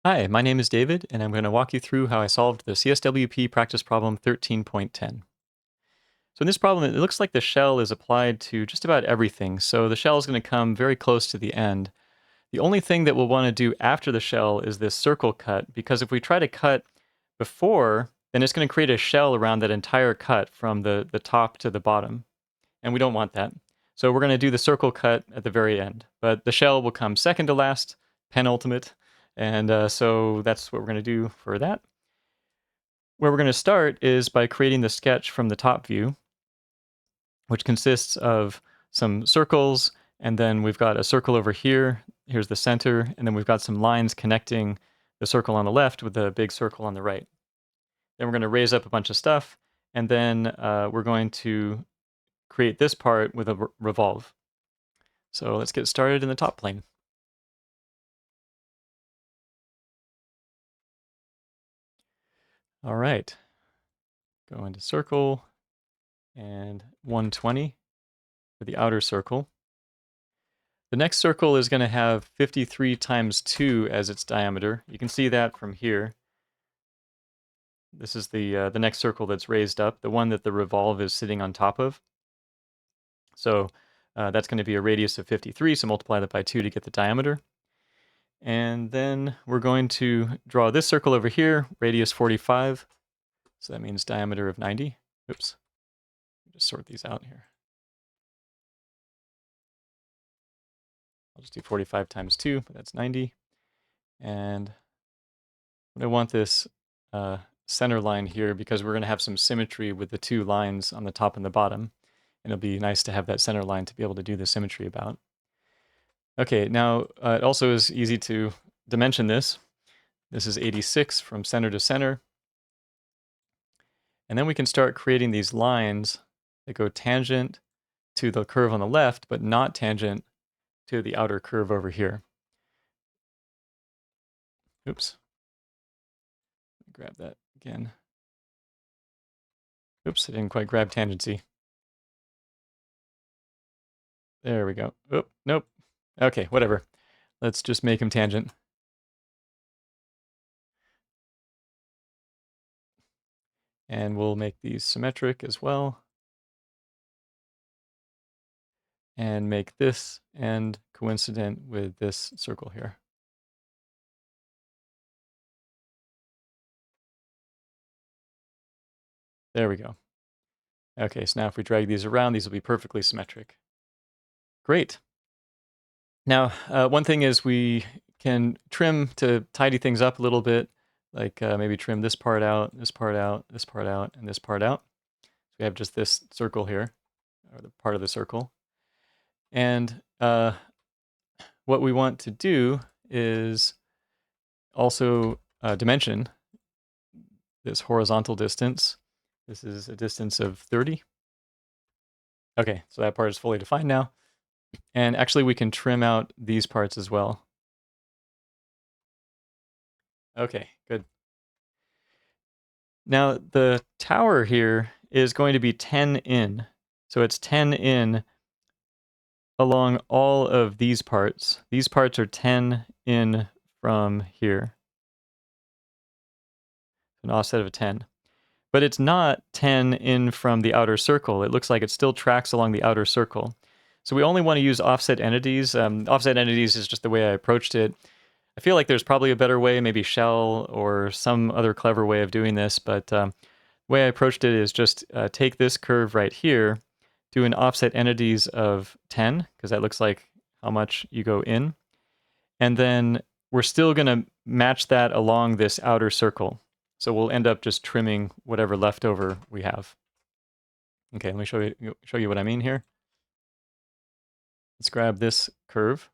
Hi, my name is David, and I'm going to walk you through how I solved the CSWP practice problem 13.10. So in this problem, it looks like the shell is applied to just about everything, so the shell is going to come very close to the end. The only thing that we'll want to do after the shell is this circle cut, because if we try to cut before, then it's going to create a shell around that entire cut from the top to the bottom, and we don't want that. So we're going to do the circle cut at the very end, but the shell will come second to last, penultimate, and so that's what we're going to do for that. Where we're going to start is by creating the sketch from the top view, which consists of some circles, and then we've got a circle over here. Here's the center, and then we've got some lines connecting the circle on the left with the big circle on the right. Then we're going to raise up a bunch of stuff, and then we're going to create this part with a revolve. So let's get started in the top plane. All right, go into circle and 120 for the outer circle. The next circle is going to have 53 times 2 as its diameter. You can see that from here. This is the next circle that's raised up, the one that the revolve is sitting on top of. So that's going to be a radius of 53, so multiply that by 2 to get the diameter. And then we're going to draw this circle over here, radius 45. So that means diameter of 90. Oops. Just sort these out here. I'll just do 45 times 2, but that's 90. And I want this center line here because we're going to have some symmetry with the two lines on the top and the bottom. And it'll be nice to have that center line to be able to do the symmetry about. Okay, now it also is easy to dimension this. This is 86 from center to center. And then we can start creating these lines that go tangent to the curve on the left, but not tangent to the outer curve over here. Oops. Grab that again. Oops, I didn't quite grab tangency. There we go. Oh, nope. Okay, whatever. Let's just make them tangent. And we'll make these symmetric as well. And make this end coincident with this circle here. There we go. Okay, so now if we drag these around, these will be perfectly symmetric. Great. Now, one thing is we can trim to tidy things up a little bit, like maybe trim this part out, this part out, this part out, and this part out. So we have just this circle here, or the part of the circle. And what we want to do is also dimension this horizontal distance. This is a distance of 30. Okay, so that part is fully defined now. And actually we can trim out these parts as well. Okay, good. Now the tower here is going to be 10 in. So it's 10 in along all of these parts. These parts are 10 in from here. An offset of a 10. But it's not 10 in from the outer circle. It looks like it still tracks along the outer circle. So we only want to use offset entities. Offset entities is just the way I approached it. I feel like there's probably a better way, maybe shell or some other clever way of doing this, but the way I approached it is just take this curve right here, do an offset entities of 10, because that looks like how much you go in, and then we're still going to match that along this outer circle. So we'll end up just trimming whatever leftover we have. Okay, let me show you what I mean here. Let's grab this curve,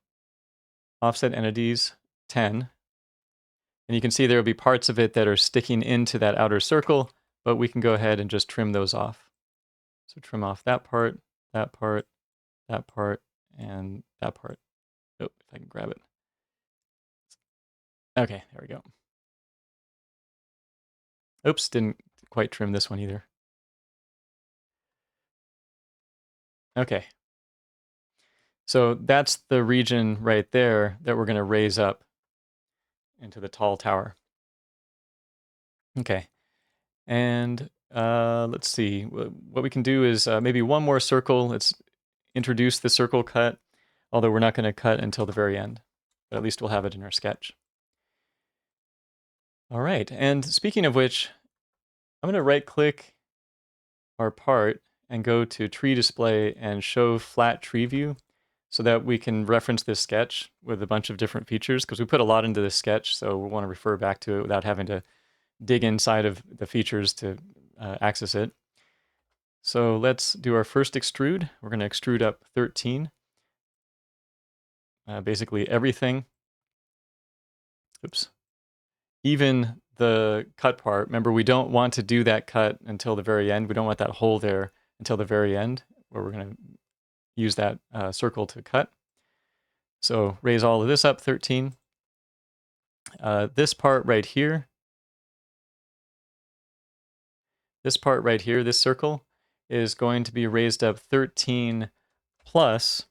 offset entities 10, and you can see there will be parts of it that are sticking into that outer circle, but we can go ahead and just trim those off. So trim off that part, that part, that part, and that part. Oh, if I can grab it. Okay, there we go. Oops, didn't quite trim this one either. Okay. So that's the region right there that we're going to raise up. into the tall tower. Okay, and let's see. What we can do is maybe one more circle. Let's introduce the circle cut, although we're not going to cut until the very end. But at least we'll have it in our sketch. All right, and speaking of which, I'm going to right-click our part and go to Tree Display and Show Flat Tree View so that we can reference this sketch with a bunch of different features, because we put a lot into this sketch, so we want to refer back to it without having to dig inside of the features to access it. So let's do our first extrude. We're going to extrude up 13. Basically everything. Oops. Even the cut part. Remember, we don't want to do that cut until the very end. We don't want that hole there until the very end, where we're going to use that circle to cut. So raise all of this up 13. This part right here, this circle, is going to be raised up 13 plus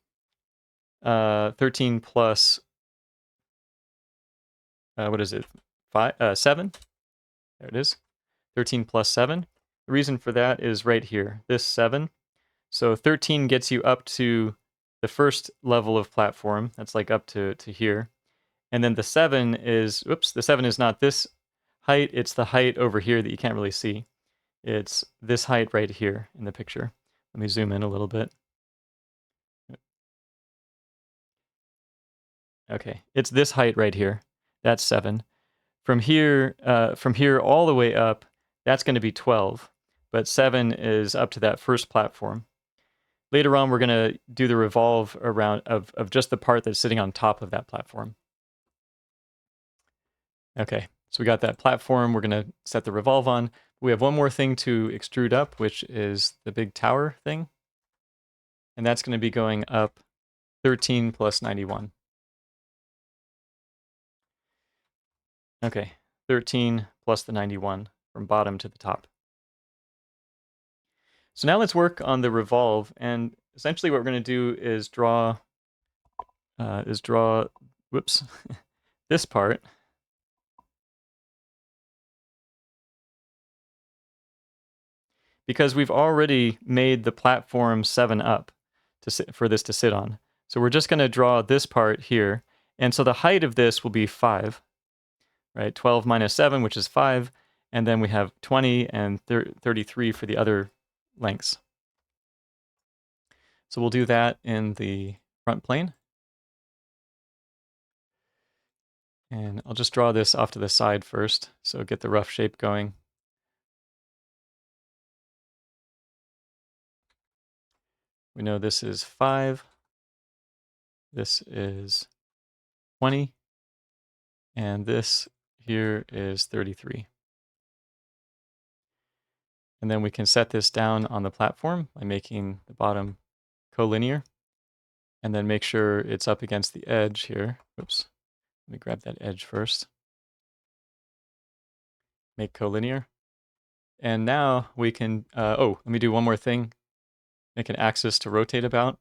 13 plus what is it? 7. There it is. 13 plus 7. The reason for that is right here. This 7. So 13 gets you up to the first level of platform. That's like up to here. And then the 7 is, oops, the 7 is not this height. It's the height over here that you can't really see. It's this height right here in the picture. Let me zoom in a little bit. Okay, it's this height right here. That's 7. From here all the way up, that's going to be 12. But 7 is up to that first platform. Later on, we're going to do the revolve around of just the part that's sitting on top of that platform. Okay, so we got that platform. We're going to set the revolve on. We have one more thing to extrude up, which is the big tower thing. And that's going to be going up 13 plus 91. Okay, 13 plus the 91 from bottom to the top. So now let's work on the revolve, and essentially what we're going to do is draw, whoops, this part. Because we've already made the platform 7 up for this to sit on. So we're just going to draw this part here. And so the height of this will be 5, right? 12 minus 7, which is 5. And then we have 20 and 33 for the other lengths. So we'll do that in the front plane. And I'll just draw this off to the side first, so get the rough shape going. We know this is 5. This is 20. And this here is 33. And then we can set this down on the platform by making the bottom collinear. And then make sure it's up against the edge here. Oops. Let me grab that edge first. Make collinear. And now we can, let me do one more thing. Make an axis to rotate about.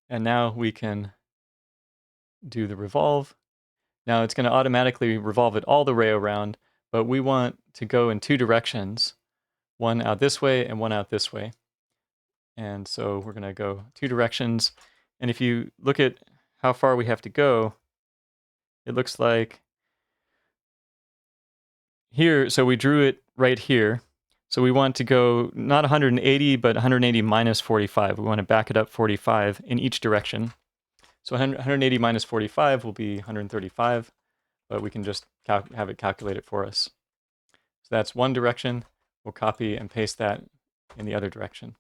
And now we can do the revolve. Now it's going to automatically revolve it all the way around, but we want to go in 2 directions, one out this way and one out this way. And so we're going to go 2 directions. And if you look at how far we have to go, it looks like here, so we drew it right here. So we want to go not 180, but 180 minus 45. We want to back it up 45 in each direction. So 180 minus 45 will be 135, but we can just have it calculate it for us. So that's one direction. We'll copy and paste that in the other direction.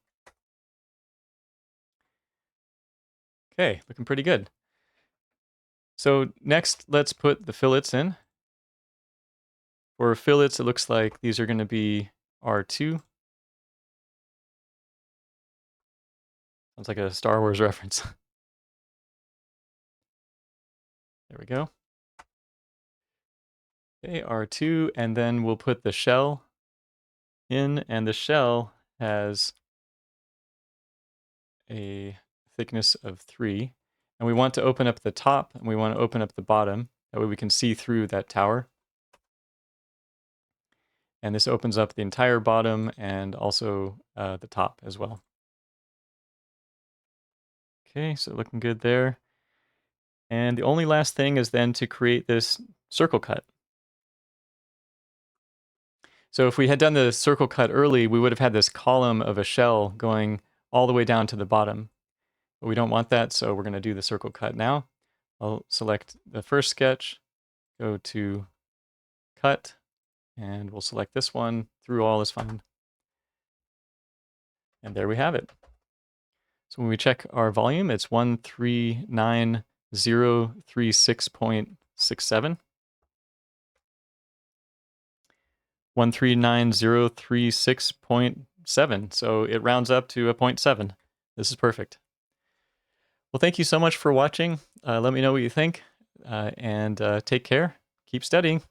Okay, looking pretty good. So next, let's put the fillets in. For fillets, it looks like these are going to be R2. Sounds like a Star Wars reference. There we go. Okay, R2, and then we'll put the shell in, and the shell has a thickness of 3. And we want to open up the top, and we want to open up the bottom, That way we can see through that tower. And this opens up the entire bottom and also the top as well. Okay, so looking good there. And the only last thing is then to create this circle cut. So if we had done the circle cut early, we would have had this column of a shell going all the way down to the bottom. But we don't want that, so we're going to do the circle cut now. I'll select the first sketch, go to cut, and we'll select this one. Through all is fine. And there we have it. So when we check our volume, it's 139036.67. 139036.7. So it rounds up to a 0.7. This is perfect. Well, thank you so much for watching. Let me know what you think, and take care. Keep studying.